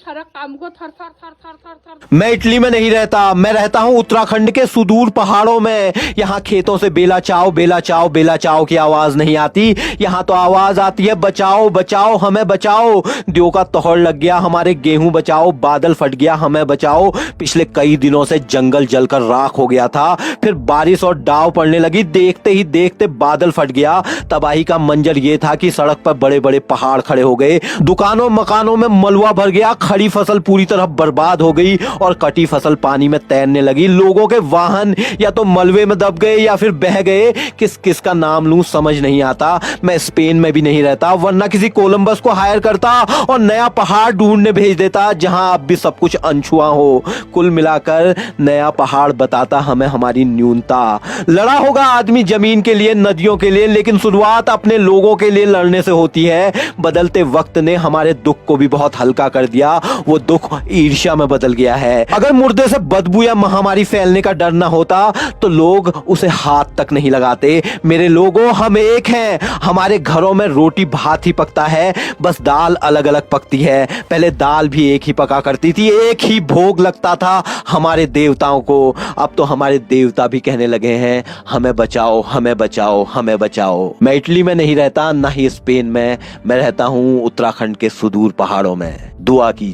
सरकता हमको थर थर थर थर थर थर। मैं इटली में नहीं रहता, मैं रहता हूँ उत्तराखंड के सुदूर पहाड़ों में। यहाँ खेतों से बेला चाओ बेला चाओ बेला चाओ की आवाज नहीं आती, यहाँ तो आवाज आती है बचाओ बचाओ हमें बचाओ। दियो का तोहड़ लग गया हमारे गेहूं बचाओ, बादल फट गया हमें बचाओ। पिछले कई दिनों से जंगल जलकर राख हो गया था, फिर बारिश और डाव पड़ने लगी, देखते ही देखते बादल फट गया। तबाही का मंजर ये था कि सड़क पर बड़े बड़े पहाड़ खड़े हो गए, दुकानों मकानों में मलबा भर गया, खड़ी फसल पूरी तरह बर्बाद हो गई और कटी फसल पानी में तैरने लगी। लोगों के वाहन या तो मलबे में दब गए या फिर बह गए। किस किस का नाम लूं समझ नहीं आता। मैं स्पेन में भी नहीं रहता, वरना किसी कोलंबस को हायर करता और नया पहाड़ ढूंढने भेज देता जहां अब भी सब कुछ अनछुआ हो। कुल मिलाकर नया पहाड़ बताता हमें हमारी न्यूनता। लड़ा होगा आदमी जमीन के लिए, नदियों के लिए, लेकिन शुरुआत अपने लोगों के लिए लड़ने से होती है। बदलते वक्त ने हमारे दुख को भी बहुत हल्का कर दिया, वो दुख ईर्ष्या में बदल गया है। अगर मुर्दे से बदबू या महामारी फैलने का डर ना होता तो लोग उसे हाथ तक नहीं लगाते। मेरे लोगों, हम एक हैं, हमारे घरों में रोटी भात ही पकता है, बस दाल अलग अलग पकती है। पहले दाल भी एक ही पका करती थी, एक ही भोग लगता था हमारे देवताओं को। अब तो हमारे देवता भी कहने लगे हैं हमें बचाओ हमें बचाओ हमें बचाओ। मैं इटली में नहीं रहता, ना ही स्पेन में, मैं रहता हूं उत्तराखंड के सुदूर पहाड़ों में। दुआ कीजिए।